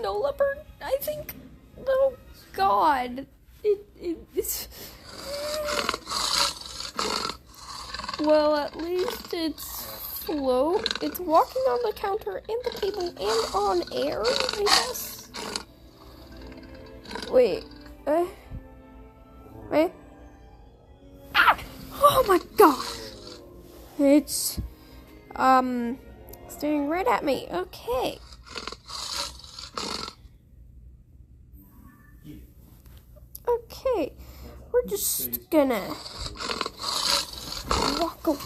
a leopard, I think. Oh, God. It's... Well, at least it's float. It's walking on the counter and the table and on air, I guess. Wait. Wait. Ah! Oh my gosh. It's, staring right at me. Okay. Okay. We're just gonna walk away.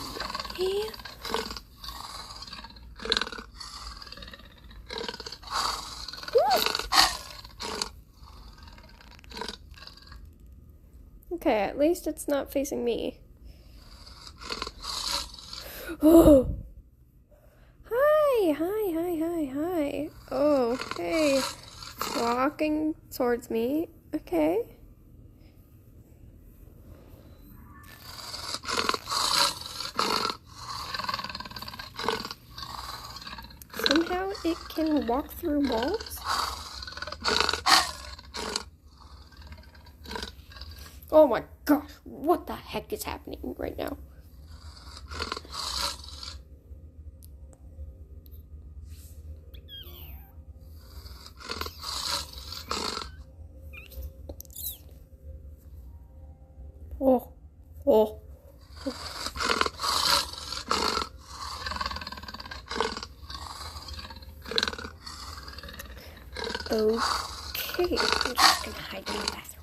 Okay, at least it's not facing me. Oh! Hi. Oh, hey. Walking towards me. Okay. Somehow it can walk through walls? Oh my gosh, what the heck is happening right now? Oh. Okay, I'm just gonna hide in the bathroom.